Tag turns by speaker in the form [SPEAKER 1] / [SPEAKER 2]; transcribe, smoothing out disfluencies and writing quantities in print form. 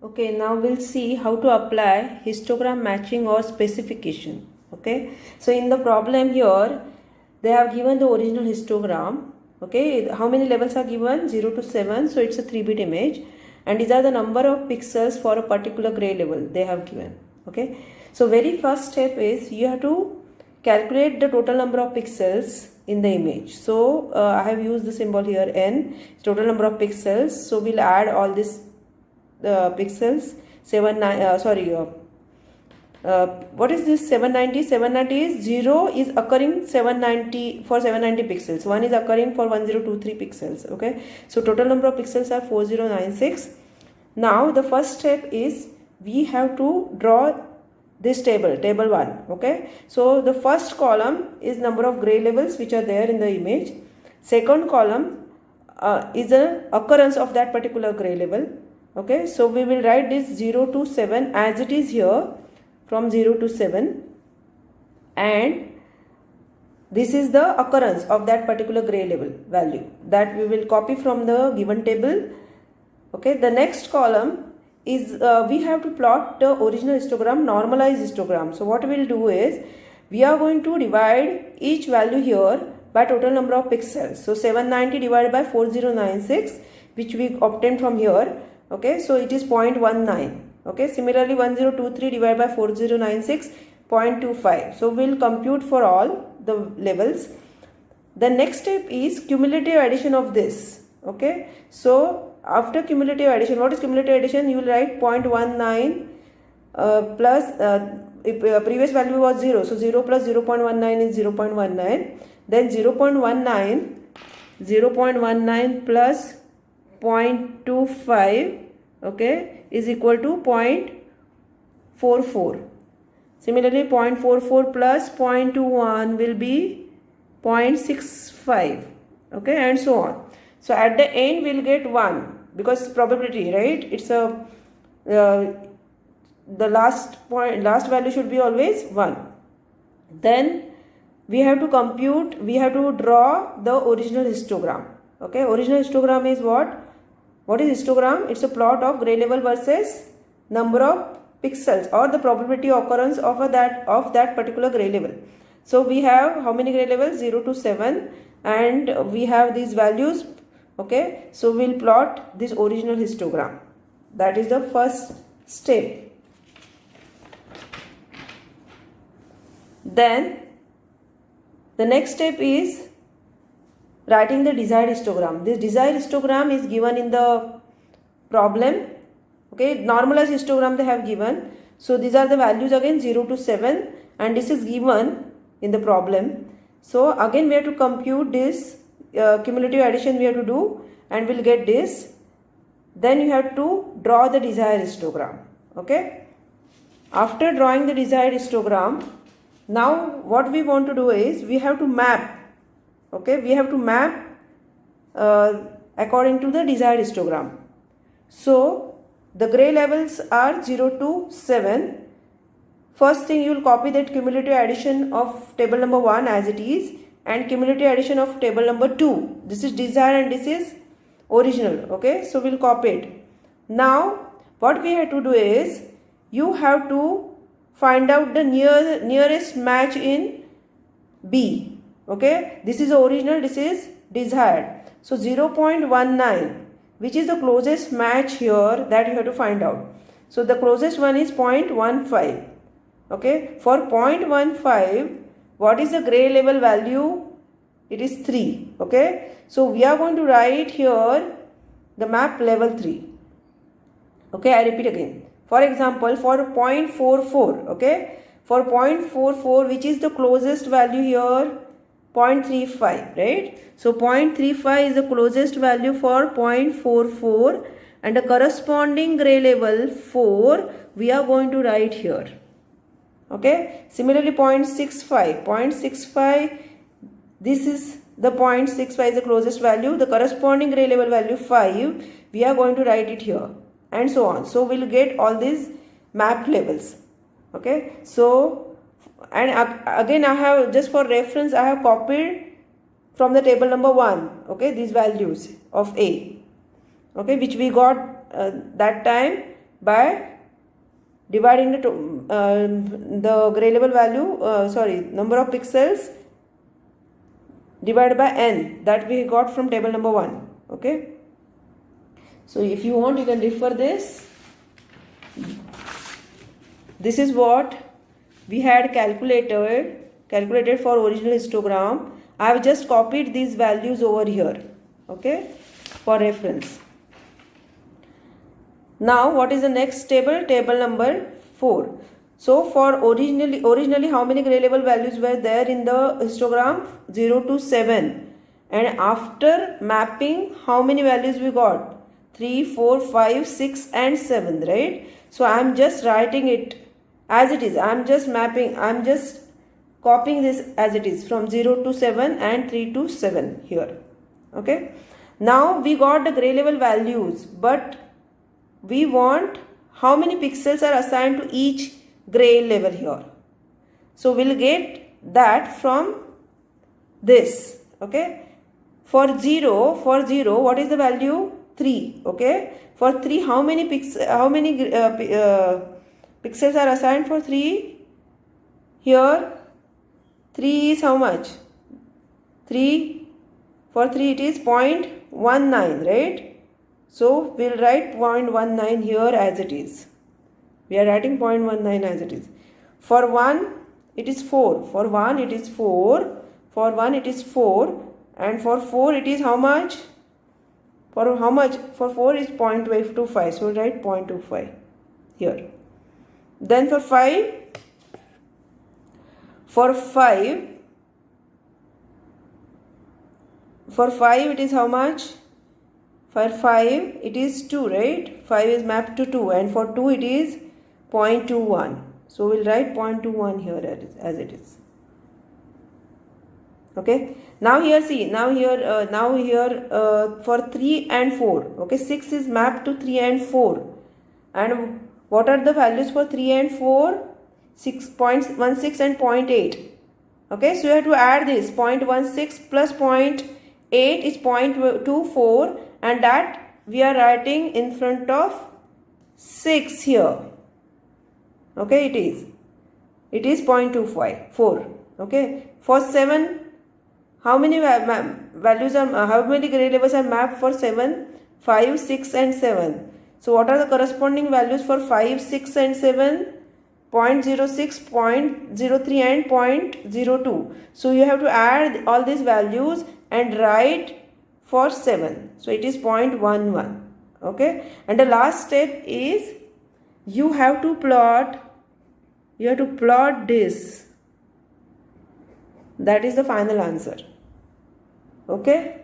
[SPEAKER 1] Okay, now we'll see how to apply histogram matching or specification. Okay, so in the problem here, they have given the original histogram. Okay, how many levels are given? 0 to 7, so it's a 3-bit image, and these are the number of pixels for a particular gray level they have given. Okay, so very first step is you have to calculate the total number of pixels in the image. So I have used the symbol here n, total number of pixels. So we'll add all this pixels. What is this? 790 is 0 is occurring 790 for 790 pixels, 1 is occurring for 1023 pixels. Okay, so total number of pixels are 4096. Now the first step is we have to draw this table 1. Okay, so the first column is number of gray levels which are there in the image. Second column is the occurrence of that particular gray level. Okay, so we will write this 0 to 7 as it is here, from 0 to 7, and this is the occurrence of that particular gray level value that we will copy from the given table. Okay, the next column is we have to plot the original histogram, normalized histogram. So what we will do is we are going to divide each value here by total number of pixels. So 790 divided by 4096, which we obtained from here. Okay, so it is 0.19. Okay, similarly 1023 divided by 4096, 0.25. So we'll compute for all the levels. The next step is cumulative addition of this. Okay, so after cumulative addition, what is cumulative addition? You will write 0.19 plus previous value was 0, so 0 plus 0.19 is 0.19. Then 0.19 plus 0.25, okay, is equal to 0.44. Similarly 0.44 plus 0.21 will be 0.65, okay, and so on. So at the end we'll get 1 because probability, right? It's a the last value should be always 1. Then we have to compute, we have to draw the original histogram. Okay, original histogram is what? What is histogram? It's a plot of gray level versus number of pixels or the probability occurrence of that particular gray level. So we have how many gray levels? 0 to 7, and we have these values. Okay, so we'll plot this original histogram. That is the first step. Then the next step is writing the desired histogram. This desired histogram is given in the problem. Okay, normalized histogram they have given. So these are the values again, 0 to 7, and this is given in the problem. So again we have to compute this cumulative addition we have to do, and we'll get this. Then you have to draw the desired histogram. Okay, after drawing the desired histogram, now what we want to do is we have to map. Okay, we have to map according to the desired histogram. So the gray levels are 0 to 7. First thing, you will copy that cumulative addition of table number 1 as it is, and cumulative addition of table number 2. This is desired and this is original. Okay, so we'll copy it. Now what we have to do is you have to find out the nearest match in B. Okay, this is original, this is desired. So 0.19, which is the closest match here, that you have to find out. So the closest one is 0.15. Okay, for 0.15, what is the gray level value? It is 3. Okay, so we are going to write here the map level 3. Okay, I repeat again. For example, for 0.44, okay, for 0.44, which is the closest value here, 0.35, right? So 0.35 is the closest value for 0.44, and the corresponding gray level 4 we are going to write here. Okay, similarly 0.65, this is the 0.65 is the closest value, the corresponding gray level value 5 we are going to write it here, and so on. So we'll get all these mapped levels. Okay, so and again I have, just for reference, I have copied from the table number 1, okay, these values of A, okay, which we got that time by dividing the gray level value, number of pixels divided by n that we got from table number 1. Okay. So if you want, you can refer this. This is what we had calculated for original histogram. I have just copied these values over here, okay, for reference. Now what is the next table? Table number 4. So for originally how many gray level values were there in the histogram? 0 to 7. And after mapping, how many values we got? 3, 4, 5, 6 and 7, right? So I am just writing it as it is. I am just copying this as it is from 0 to 7 and 3 to 7 here. Okay. Now we got the gray level values, but we want how many pixels are assigned to each gray level here. So we'll get that from this. Okay. For 0, what is the value? 3. Okay. For 3, how many pixels are assigned for 3? Here 3 is how much? 3, for 3 it is 0.19, right? So we'll write 0.19 here as it is. We are writing 0.19 as it is. For 1 it is 4. For 1 it is 4. For 1 it is 4. And for 4 it is how much? For how much? For 4 is 0.25. So we'll write 0.25 here. Then for 5 it is how much? For 5 it is 2, right? 5 is mapped to 2, and for 2 it is 0.21. So we'll write 0.21 here as it is. Okay. Now here see, for 3 and 4, okay, 6 is mapped to 3 and 4. And what are the values for 3 and 4? 6.16 and 0.8. Okay, so you have to add this. 0.16 plus 0.8 is 0.24, and that we are writing in front of 6 here. Okay, it is 0.25. Okay, for 7, how many values are, how many gray levels are mapped for 7? 5, 6 and 7. So what are the corresponding values for 5, 6 and 7? 0.06, 0.03 and 0.02. So you have to add all these values and write for 7. So it is 0.11. Okay. And the last step is you have to plot this. That is the final answer. Okay.